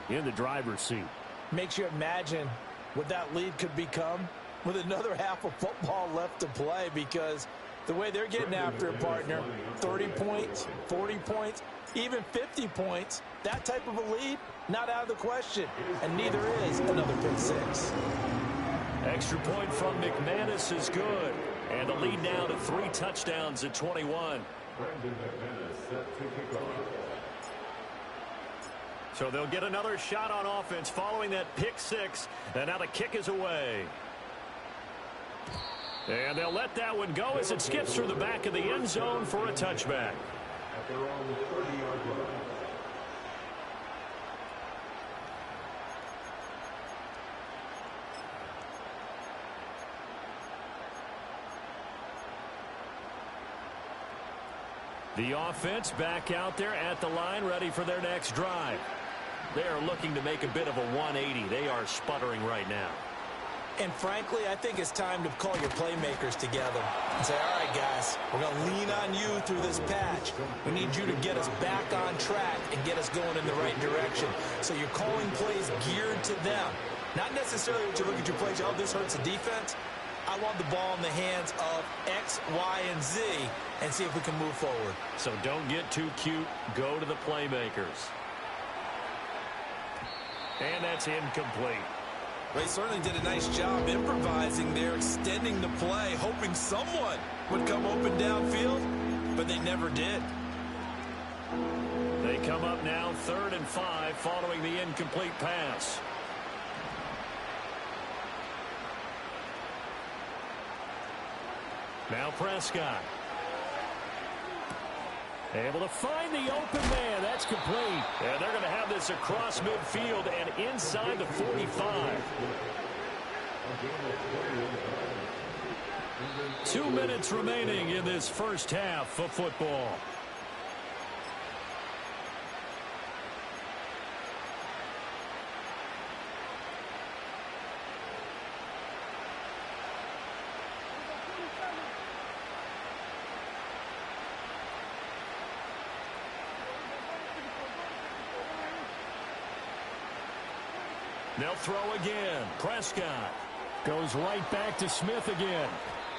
in the driver's seat. Makes you imagine what that lead could become with another half of football left to play, because the way they're getting after it, partner, 30 points, 40 points, even 50 points, that type of a lead, not out of the question, and neither is another pick six. Extra point from McManus is good, and the lead now to 3 touchdowns at 21. So they'll get another shot on offense following that pick six, and now the kick is away. And they'll let that one go as it skips through the back of the end zone for a touchback. At their own 30-yard line. The offense back out there at the line, ready for their next drive. They are looking to make a bit of a 180. They are sputtering right now. And frankly, I think it's time to call your playmakers together and say, all right, guys, we're going to lean on you through this patch. We need you to get us back on track and get us going in the right direction. So you're calling plays geared to them. Not necessarily what you look at your plays, oh, this hurts the defense. I want the ball in the hands of X, Y, and Z and see if we can move forward. So don't get too cute. Go to the playmakers. And that's incomplete. They certainly did a nice job improvising there, extending the play, hoping someone would come open downfield, but they never did. They come up now 3rd and 5 following the incomplete pass. Now Prescott. Able to find the open man. That's complete. And they're going to have this across midfield and inside the 45. 2 minutes remaining in this first half of football. They'll throw again. Prescott goes right back to Smith again.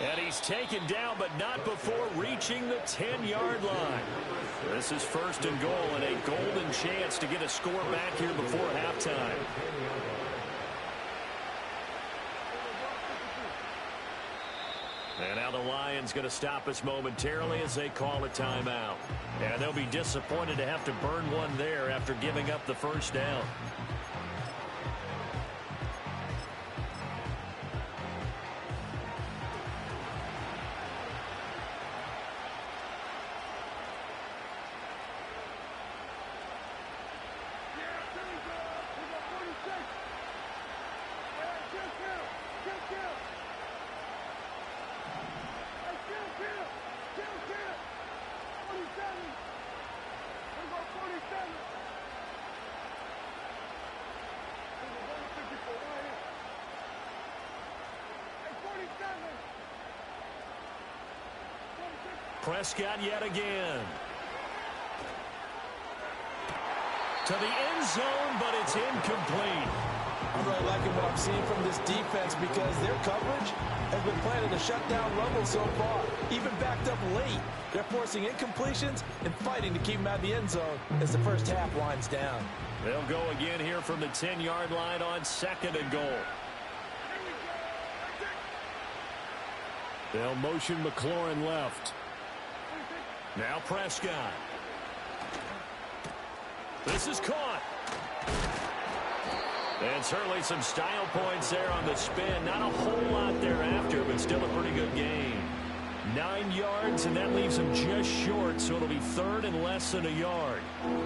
And he's taken down, but not before reaching the 10-yard line. This is 1st and goal and a golden chance to get a score back here before halftime. And now the Lions going to stop us momentarily as they call a timeout. And they'll be disappointed to have to burn one there after giving up the first down. Prescott yet again. To the end zone, but it's incomplete. I'm really liking what I'm seeing from this defense because their coverage has been playing at a shutdown level so far. Even backed up late, they're forcing incompletions and fighting to keep them out of the end zone as the first half winds down. They'll go again here from the 10-yard line on 2nd and goal. They'll motion McLaurin left. Now Prescott. This is caught. And certainly some style points there on the spin. Not a whole lot thereafter, but still a pretty good game. 9 yards, and that leaves him just short, so it'll be 3rd and less than a yard.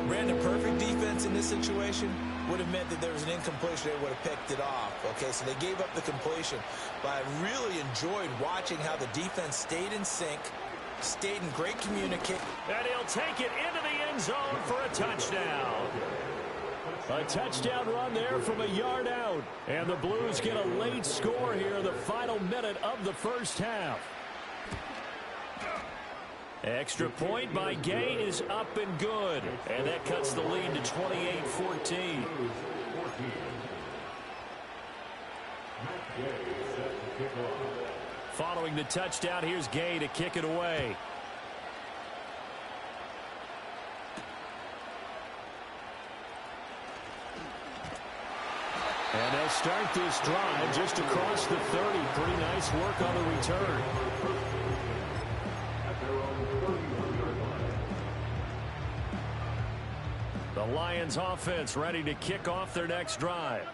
Brandon, perfect defense in this situation would have meant that there was an incompletion. They would have picked it off. Okay, so they gave up the completion. But I really enjoyed watching how the defense stayed in sync, stayed in great communication. And he'll take it into the end zone for a touchdown. A touchdown run there from a yard out. And the Blues get a late score here in the final minute of the first half. Extra point by Gay is up and good. And that cuts the lead to 28-14. Following the touchdown, here's Gay to kick it away. And they'll start this drive just across the 30. Pretty nice work on the return. The Lions offense ready to kick off their next drive.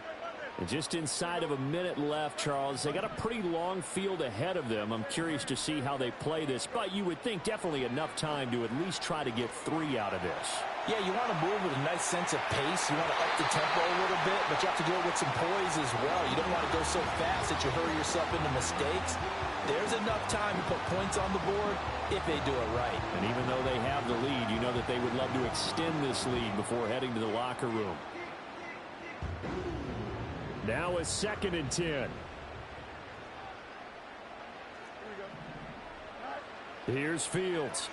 And just inside of a minute left, Charles. They got a pretty long field ahead of them. I'm curious to see how they play this, but you would think definitely enough time to at least try to get 3 out of this. Yeah, you want to move with a nice sense of pace. You want to up the tempo a little bit, but you have to do it with some poise as well. You don't want to go so fast that you hurry yourself into mistakes. There's enough time to put points on the board if they do it right. And even though they have the lead, you know that they would love to extend this lead before heading to the locker room. Now a 2nd and 10. Here's Fields.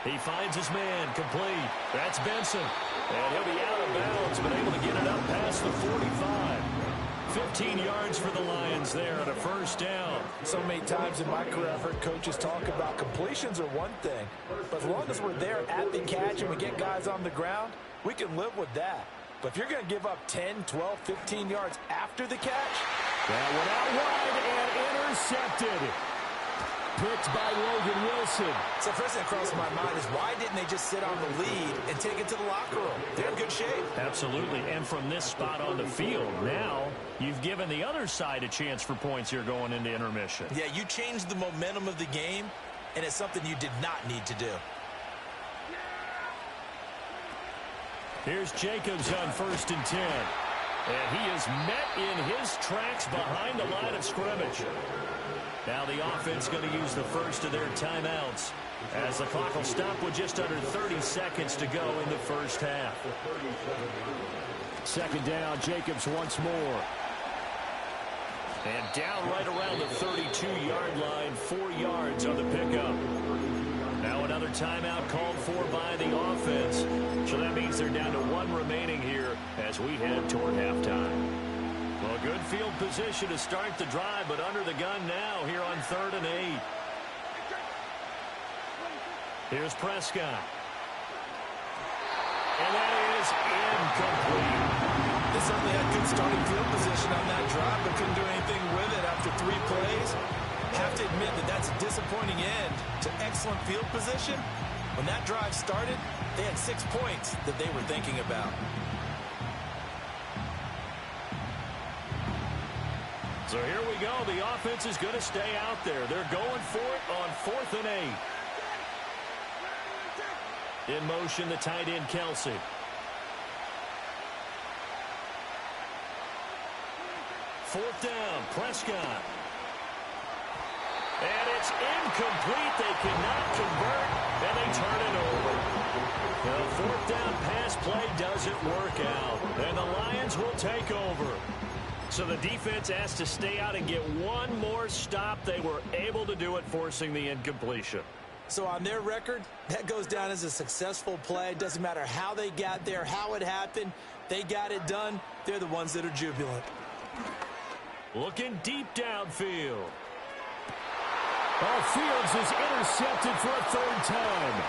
He finds his man, complete. That's Benson. And he'll be out of bounds, but able to get it up past the 45. 15 yards for the Lions there on a first down. So many times in my career, I've heard coaches talk about completions are one thing. But as long as we're there at the catch and we get guys on the ground, we can live with that. But if you're going to give up 10, 12, 15 yards after the catch. That went out wide and intercepted. Picked by Logan Wilson. So first thing that crosses my mind is why didn't they just sit on the lead and take it to the locker room? They're in good shape. Absolutely. And from this spot on the field, now you've given the other side a chance for points here going into intermission. Yeah, you changed the momentum of the game, and it's something you did not need to do. Here's Jacobs on 1st and 10. And he is met in his tracks behind the line of scrimmage. Now the offense going to use the first of their timeouts as the clock will stop with just under 30 seconds to go in the first half. 2nd down, Jacobs once more. And down right around the 32-yard line, 4 yards on the pickup. Now another timeout called for by the offense. So that means they're down to 1 remaining here as we head toward halftime. Well, good field position to start the drive, but under the gun now here on 3rd and 8. Here's Prescott. And that is incomplete. They certainly had good starting field position on that drive, but couldn't do anything with it after 3 plays. Have to admit that that's a disappointing end to excellent field position. When that drive started, they had 6 points that they were thinking about. So here we go. The offense is going to stay out there. They're going for it on 4th and 8. In motion, the tight end, Kelsey. Fourth down, Prescott. And it's incomplete. They cannot convert, and they turn it over. The 4th down pass play doesn't work out, and the Lions will take over. So the defense asked to stay out and get 1 more stop. They were able to do it, forcing the incompletion. So on their record, that goes down as a successful play. Doesn't matter how they got there, how it happened. They got it done. They're the ones that are jubilant. Looking deep downfield. Oh, Fields is intercepted for a 3rd time.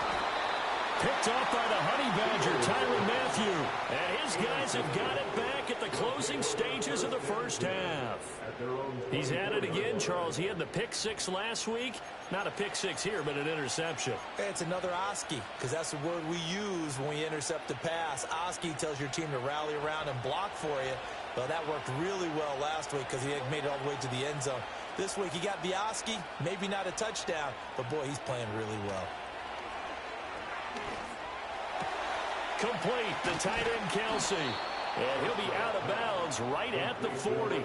Picked off by the Honey Badger, Tyrann Mathieu. And his guys have got it back at the closing stages of the first half. He's at it again, Charles. He had the pick 6 last week. Not a pick 6 here, but an interception. It's another Oski, because that's the word we use when we intercept the pass. Oski tells your team to rally around and block for you. Well, that worked really well last week because he had made it all the way to the end zone. This week he got the Oski, maybe not a touchdown, but boy, he's playing really well. Complete, the tight end, Kelsey. And he'll be out of bounds right at the 40.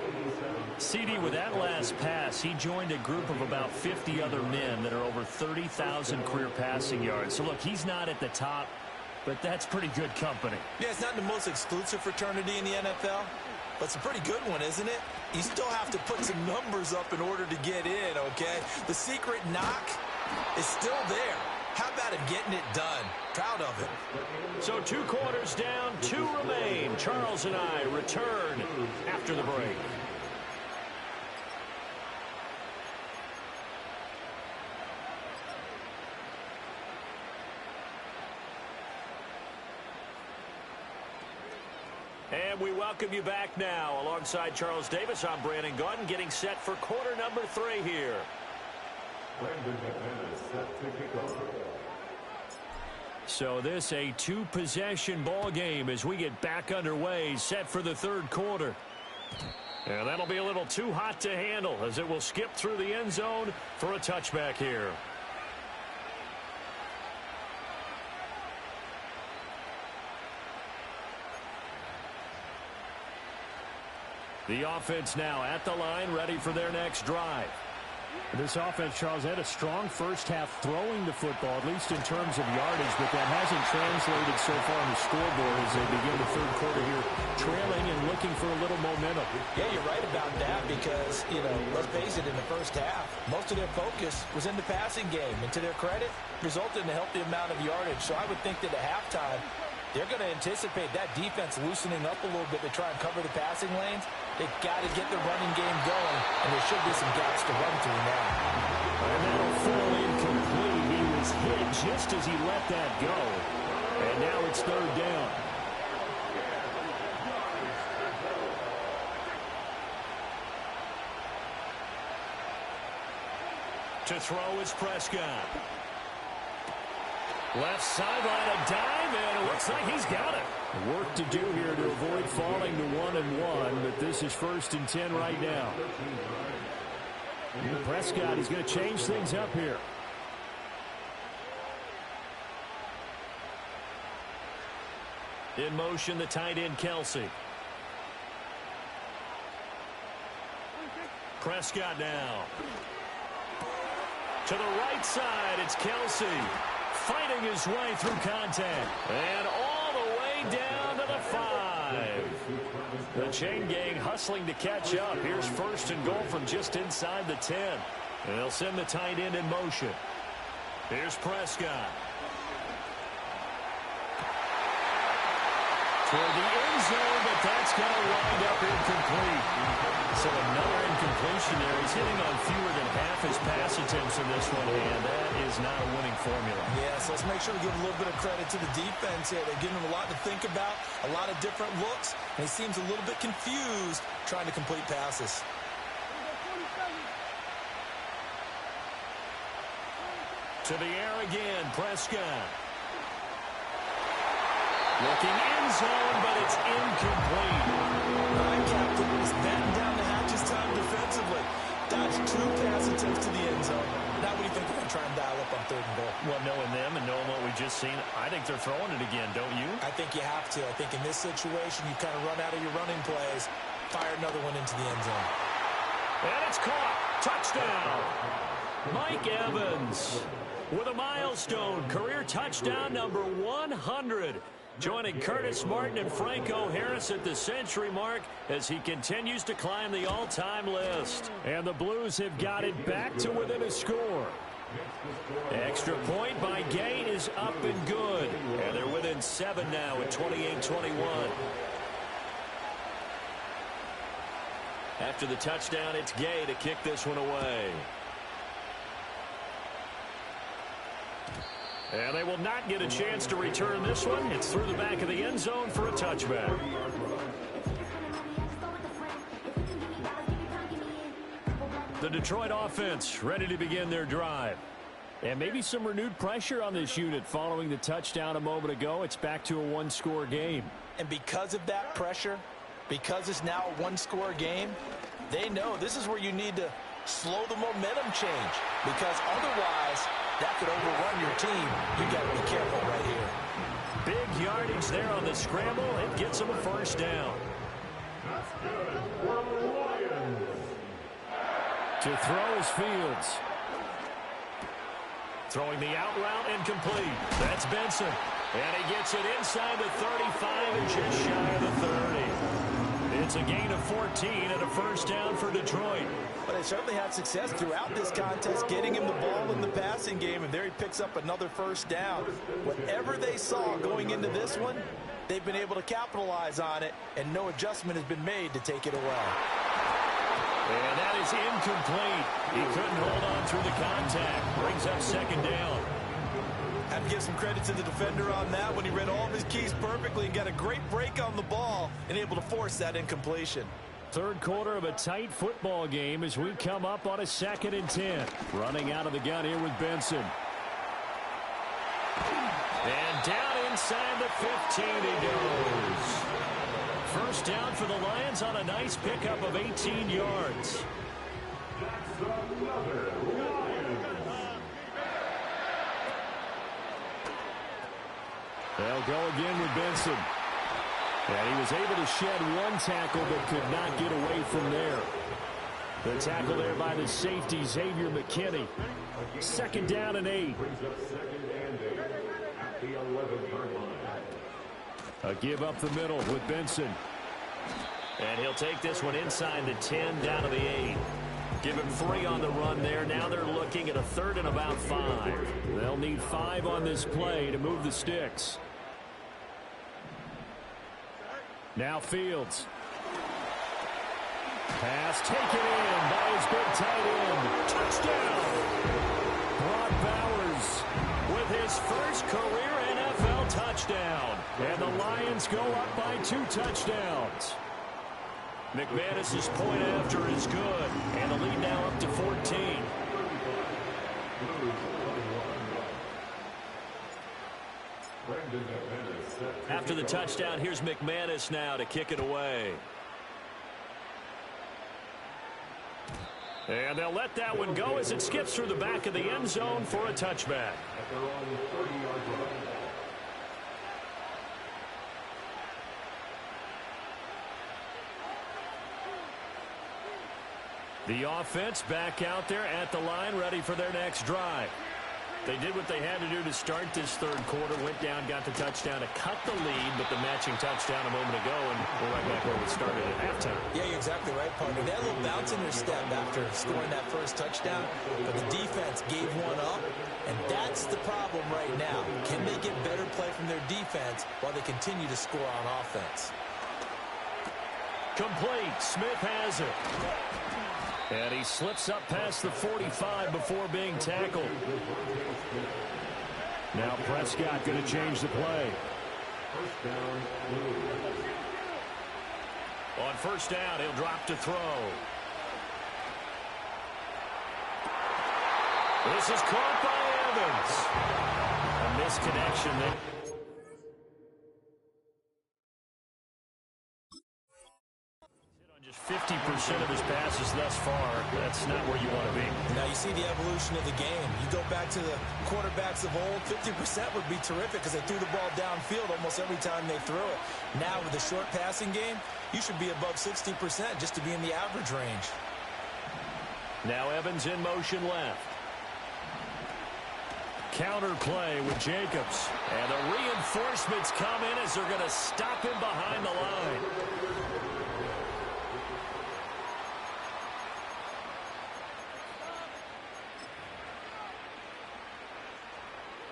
CD, with that last pass, he joined a group of about 50 other men that are over 30,000 career passing yards. So, look, he's not at the top, but that's pretty good company. Yeah, it's not the most exclusive fraternity in the NFL, but it's a pretty good one, isn't it? You still have to put some numbers up in order to get in, okay? The secret knock is still there. How about him getting it done? Proud of him. So 2 quarters down, 2 remain. Charles and I return after the break. And we welcome you back now. Alongside Charles Davis, I'm Brandon Gaudin, getting set for quarter number 3 here. So this a 2-possession ball game as we get back underway, set for the 3rd quarter. And that'll be a little too hot to handle as it will skip through the end zone for a touchback here. The offense now at the line, ready for their next drive. This offense, Charles, had a strong first half throwing the football, at least in terms of yardage, but that hasn't translated so far on the scoreboard as they begin the 3rd quarter here, trailing and looking for a little momentum. Yeah, you're right about that because, let's face it, in the first half, most of their focus was in the passing game. And to their credit, resulted in a healthy amount of yardage. So I would think that at halftime, they're going to anticipate that defense loosening up a little bit to try and cover the passing lanes. They've got to get the running game going, and there should be some gaps to run through now. And that'll fall incomplete. He was hit just as he let that go. And now it's 3rd down. To throw is Prescott. Left sideline, a dive, and it looks like he's got it. Work to do here to avoid falling to 1-1, but this is 1st and 10 right now. Prescott is going to change things up here. In motion, the tight end, Kelsey. Prescott now. To the right side, it's Kelsey. Fighting his way through contact. And all the way down to the 5. The chain gang hustling to catch up. Here's 1st and goal from just inside the 10. And they'll send the tight end in motion. Here's Prescott. Toward the end zone, but that's going to wind up incomplete. So another incompletion there. He's hitting on fewer than half his pass attempts in this one, and that is not a winning formula. Yeah, so let's make sure to give a little bit of credit to the defense here. They're giving him a lot to think about, a lot of different looks, and he seems a little bit confused trying to complete passes. To the air again, Prescott. Looking end zone, but it's incomplete. All right, Captain, he's batting down the hatches time defensively. Dodged 2 pass attempts to the end zone. Now what do you think they're going to try and dial up on 3rd and goal? Well, knowing them and knowing what we just seen, I think they're throwing it again, don't you? I think you have to. I think in this situation, you kind of run out of your running plays, fire another one into the end zone. And it's caught. Touchdown. Mike Evans with a milestone. Career touchdown number 100. Joining Curtis Martin and Franco Harris at the century mark as he continues to climb the all-time list. And the Blues have got it back to within a score. Extra point by Gay is up and good. And they're within 7 now at 28-21. After the touchdown, it's Gay to kick this one away. And they will not get a chance to return this one. It's through the back of the end zone for a touchback. The Detroit offense ready to begin their drive. And maybe some renewed pressure on this unit following the touchdown a moment ago. It's back to a 1-score game. And because of that pressure, because it's now a 1-score game, they know this is where you need to slow the momentum change. Because otherwise, that could overrun your team. You got to be careful right here. Big yardage there on the scramble. It gets them a 1st down. To throw is Fields. Throwing the out route incomplete. That's Benson. And he gets it inside the 35 and just shy of the 30. It's a gain of 14 and a first down for Detroit. But they certainly had success throughout this contest, getting him the ball in the passing game, and there he picks up another first down. Whatever they saw going into this one, they've been able to capitalize on it, and no adjustment has been made to take it away. And that is incomplete. He couldn't hold on through the contact. Brings up second down. Have to give some credit to the defender on that when he read all of his keys perfectly and got a great break on the ball and able to force that incompletion. Third quarter of a tight football game as we come up on a 2nd and 10. Running out of the gun here with Benson. And down inside the 15 he goes. First down for the Lions on a nice pickup of 18 yards. They'll go again with Benson. And he was able to shed one tackle but could not get away from there. The tackle there by the safety, Xavier McKinney. 2nd down and 8. A give up the middle with Benson. And he'll take this one inside the 10 down to the 8. Give him 3 on the run there. Now they're looking at a 3rd and about 5. They'll need 5 on this play to move the sticks. Now Fields. Pass taken in by his big tight end. Touchdown! Brock Bowers with his first career NFL touchdown. And the Lions go up by 2 touchdowns. McManus's point after is good. And the lead now up to 14. After the touchdown, here's McManus now to kick it away. And they'll let that one go as it skips through the back of the end zone for a touchback. The offense back out there at the line, ready for their next drive. They did what they had to do to start this third quarter, went down, got the touchdown to cut the lead, but the matching touchdown a moment ago, and we're right back where we started at halftime. Yeah, you're exactly right, partner. They had a little bounce in their step after scoring that first touchdown, but the defense gave one up, and that's the problem right now. Can they get better play from their defense while they continue to score on offense? Complete. Smith has it. And he slips up past the 45 before being tackled. Now Prescott going to change the play. On first down, he'll drop to throw. This is caught by Evans. A misconnection there. Just 50% of his passes thus far. That's not where you want to be. Now you see the evolution of the game. You go back to the quarterbacks of old, 50% would be terrific because they threw the ball downfield almost every time they threw it. Now with the short passing game, you should be above 60% just to be in the average range. Now Evans in motion left. Counter play with Jacobs. And the reinforcements come in as they're going to stop him behind the line.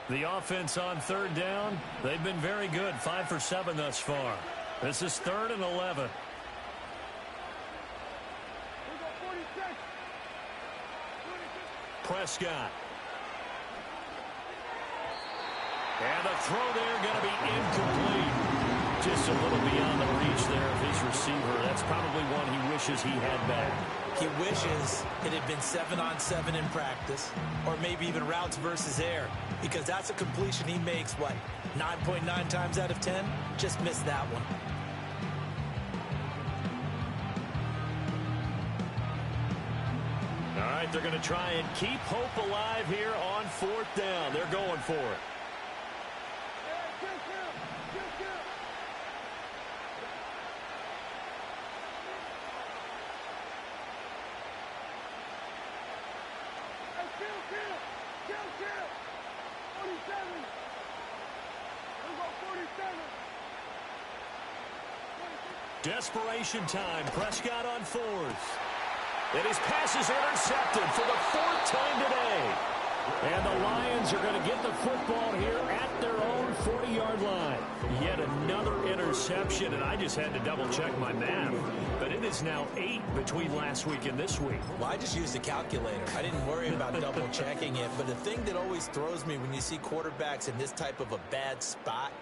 The offense on third down, they've been very good. 5 for 7 thus far. This is 3rd and 11. Prescott. And the throw there going to be incomplete. Just a little beyond the reach there of his receiver. That's probably one he wishes he had back. He wishes it had been 7-on-7 in practice, or maybe even routes versus air, because that's a completion he makes, what, 9.9 times out of 10? Just missed that one. All right, they're going to try and keep hope alive here on 4th down. They're going for it. desperation time. Prescott on fourth. And his pass is intercepted for the fourth time today. And the Lions are going to get the football here at their own 40-yard line. Yet another interception, and I just had to double-check my math. But it is now 8 between last week and this week. Well, I just used a calculator. I didn't worry about double-checking it. But the thing that always throws me when you see quarterbacks in this type of a bad spot,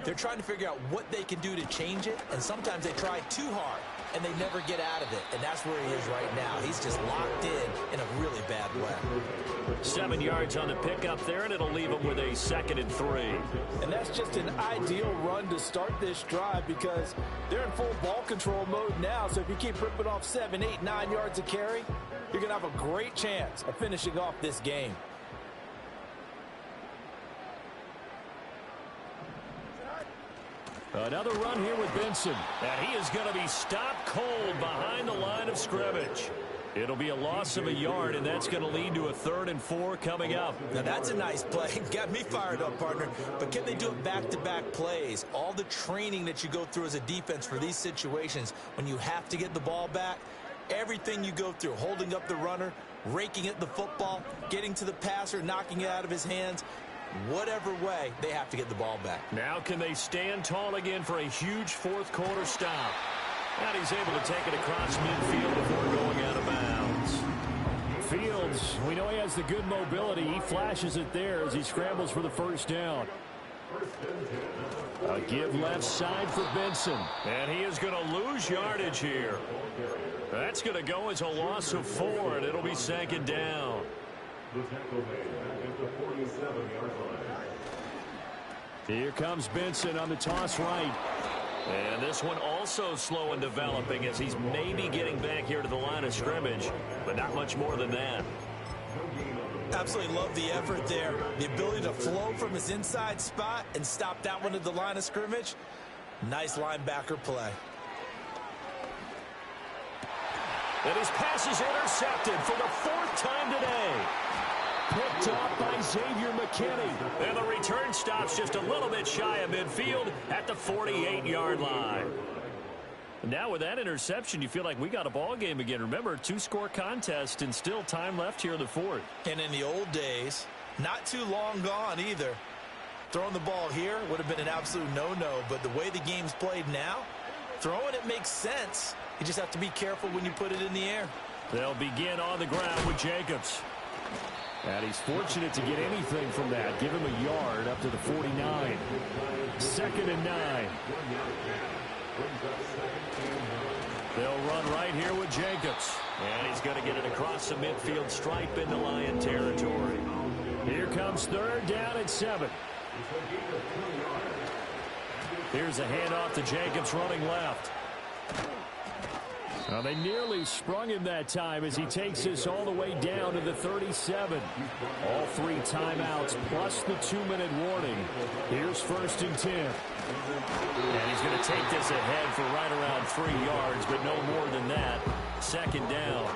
they're trying to figure out what they can do to change it, and sometimes they try too hard, and they never get out of it. And that's where he is right now. He's just locked in a really bad way. 7 yards on the pickup there, and it'll leave him with a 2nd and 3. And that's just an ideal run to start this drive because they're in full ball control mode now. So if you keep ripping off 7, 8, 9 yards of carry, you're going to have a great chance of finishing off this game. Another run here with Benson. And he is going to be stopped cold behind the line of scrimmage. It'll be a loss of a yard, and that's going to lead to a 3rd and 4 coming up. Now, that's a nice play. Got me fired up, partner. But can they do it back-to-back plays? All the training that you go through as a defense for these situations, when you have to get the ball back, everything you go through, holding up the runner, raking at the football, getting to the passer, knocking it out of his hands, whatever way, they have to get the ball back. Now can they stand tall again for a huge fourth-quarter stop? And he's able to take it across midfield before going out of bounds. Fields, we know he has the good mobility. He flashes it there as he scrambles for the first down. A give left side for Benson. And he is going to lose yardage here. That's going to go as a loss of 4, and it'll be 2nd down. Here comes Benson on the toss right. And this one also slow in developing as he's maybe getting back here to the line of scrimmage, but not much more than that. Absolutely love the effort there. The ability to flow from his inside spot and stop that one at the line of scrimmage. Nice linebacker play. And his pass is intercepted for the 4th time today. Picked off by Xavier McKinney. And the return stops just a little bit shy of midfield at the 48-yard line. Now with that interception, you feel like we got a ball game again. Remember, 2-score contest and still time left here in the 4th. And in the old days, not too long gone either. Throwing the ball here would have been an absolute no-no, but the way the game's played now, throwing it makes sense. You just have to be careful when you put it in the air. They'll begin on the ground with Jacobs. And he's fortunate to get anything from that. Give him a yard up to the 49. 2nd and 9. They'll run right here with Jacobs. And he's going to get it across the midfield stripe into Lion territory. Here comes 3rd down and 7. Here's a handoff to Jacobs running left. Now they nearly sprung him that time as he takes this all the way down to the 37. All 3 timeouts plus the 2-minute warning. Here's 1st and 10. And he's going to take this ahead for right around 3 yards, but no more than that. 2nd down.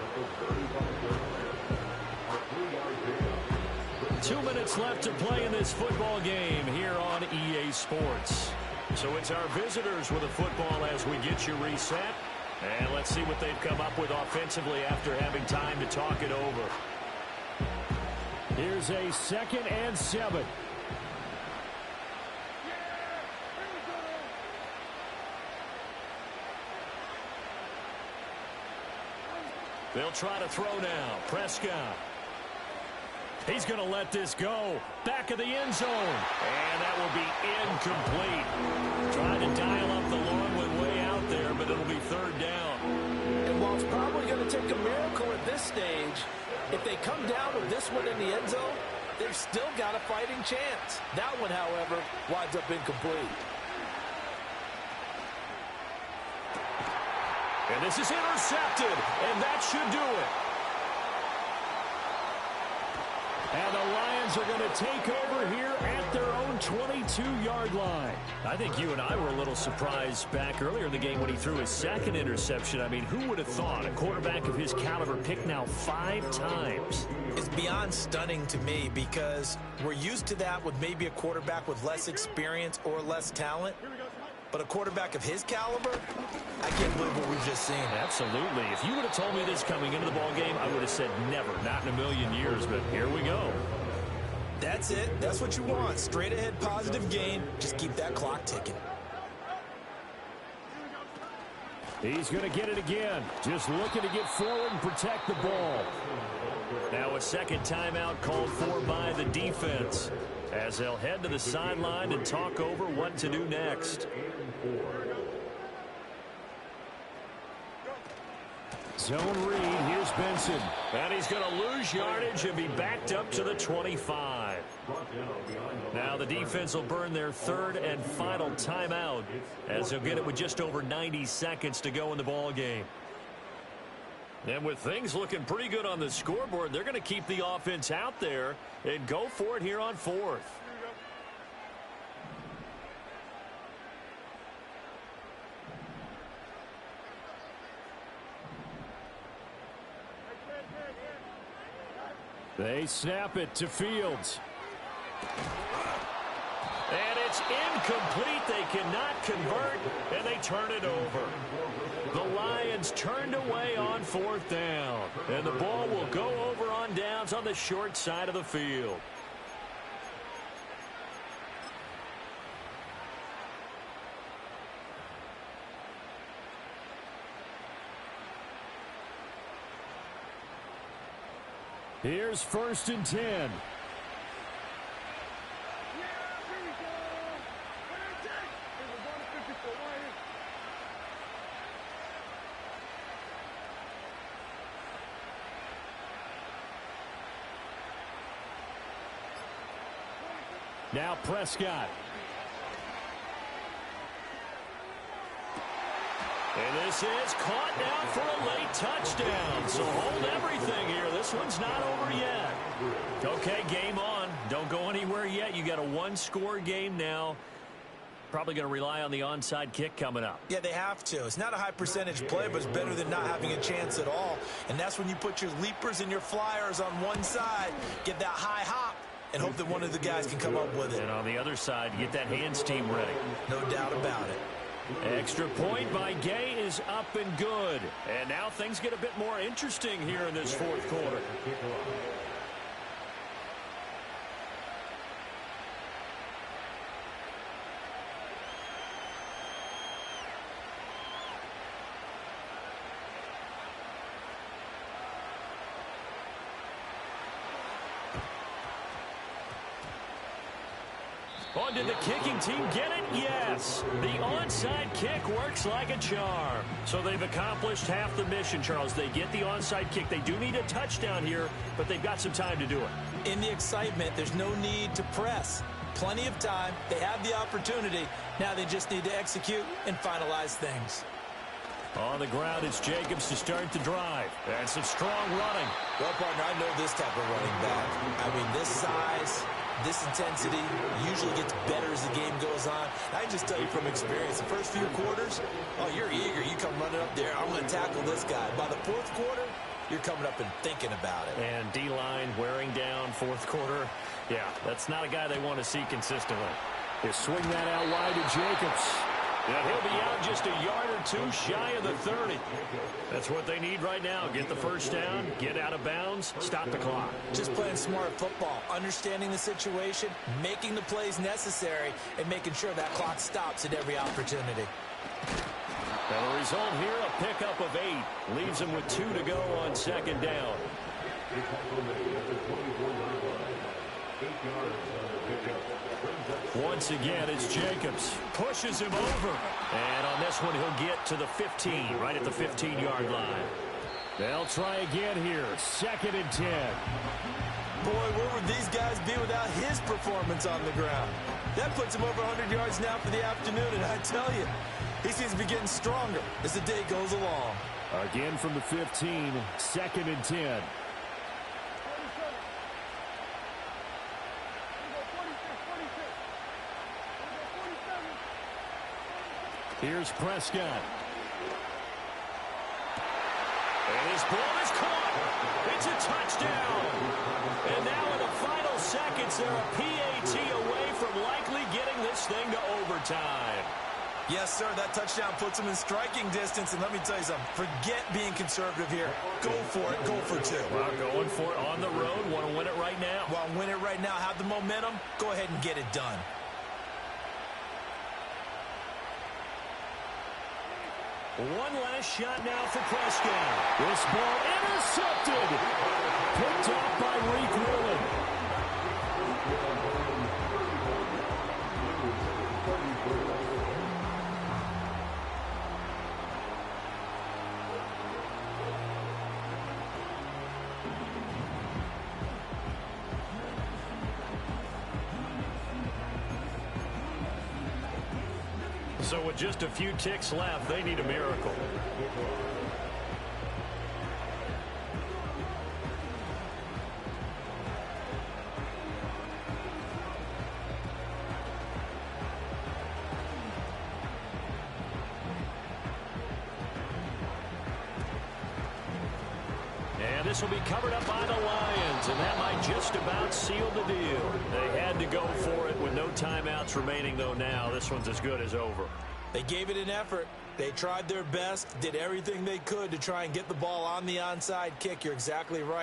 2 minutes left to play in this football game here on EA Sports. So it's our visitors with the football as we get you reset. And let's see what they've come up with offensively after having time to talk it over. Here's a 2nd and 7. They'll try to throw now. Prescott. He's going to let this go. Back of the end zone. And that will be incomplete. Trying to dial up the long one way out there, but it'll be 3rd down. And while it's probably going to take a miracle at this stage, if they come down with this one in the end zone, they've still got a fighting chance. That one, however, winds up incomplete. And this is intercepted, and that should do it. And the Lions are going to take over here at their own 22-yard line. I think you and I were a little surprised back earlier in the game when he threw his 2nd interception. I mean, who would have thought a quarterback of his caliber picked now 5 times? It's beyond stunning to me because we're used to that with maybe a quarterback with less experience or less talent. But a quarterback of his caliber, I can't believe what we've just seen. Absolutely. If you would have told me this coming into the ball game, I would have said never, not in a million years, but here we go. That's it. That's what you want. Straight ahead positive gain. Just keep that clock ticking. He's going to get it again. Just looking to get forward and protect the ball. Now a second timeout called for by the defense as they'll head to the sideline and talk over what to do next. Zone read. Here's Benson. And he's going to lose yardage and be backed up to the 25. Now the defense will burn their third and final timeout as they'll get it with just over 90 seconds to go in the ball game. And with things looking pretty good on the scoreboard, they're going to keep the offense out there and go for it here on fourth. They snap it to Fields. And it's incomplete. They cannot convert, and they turn it over. The Lions turned away on fourth down, and the ball will go over on downs on the short side of the field. Here's 1st and 10. Now Prescott. And this is caught now for a late touchdown. So hold everything here. This one's not over yet. Okay, game on. Don't go anywhere yet. You got a one-score game now. Probably going to rely on the onside kick coming up. Yeah, they have to. It's not a high percentage play, but it's better than not having a chance at all. And that's when you put your leapers and your flyers on one side, get that high hop, and hope that one of the guys can come up with it. And on the other side, get that hands team ready. No doubt about it. Extra point by Gay is up and good. And now things get a bit more interesting here in this fourth quarter. On did the kicking team get it? Yes. The onside kick works like a charm. So they've accomplished half the mission, Charles. They get the onside kick. They do need a touchdown here, but they've got some time to do it. In the excitement, there's no need to press. Plenty of time. They have the opportunity. Now they just need to execute and finalize things. On the ground, it's Jacobs to start the drive. That's some strong running. Well, partner, I know this type of running back. I mean, this size, this intensity usually gets better as the game goes on. I can just tell you from experience, the first few quarters, oh, you're eager. You come running up there. I'm going to tackle this guy. By the fourth quarter, you're coming up and thinking about it. And D-line wearing down fourth quarter. Yeah, that's not a guy they want to see consistently. They swing that out wide to Jacobs. Yeah, he'll be out just a yard or two shy of the 30. That's what they need right now. Get the first down, get out of bounds, stop the clock. Just playing smart football, understanding the situation, making the plays necessary, and making sure that clock stops at every opportunity. Now the result here, a pickup of 8. Leaves them with 2 to go on second down. Once again, it's Jacobs. Pushes him over. And on this one, he'll get to the 15, right at the 15-yard line. They'll try again here. 2nd and 10. Boy, where would these guys be without his performance on the ground? That puts him over 100 yards now for the afternoon, and I tell you, he seems to be getting stronger as the day goes along. Again from the 15, 2nd and 10. Here's Prescott. And his ball is caught. It's a touchdown. And now in the final seconds, they're a PAT away from likely getting this thing to overtime. Yes, sir. That touchdown puts him in striking distance. And let me tell you something. Forget being conservative here. Go for it. Go for two. Well, going for it on the road. Want to win it right now. Well, win it right now. Have the momentum. Go ahead and get it done. One last shot now for Prescott. This ball intercepted. Picked off by Reek Whelan. So with just a few ticks left, they need a miracle. And this will be covered up by the Lions, and that might just about seal the deal. They had to go for it with no timeouts remaining, though now this one's as good as over. They gave it an effort. They tried their best, did everything they could to try and get the ball on the onside kick. You're exactly right.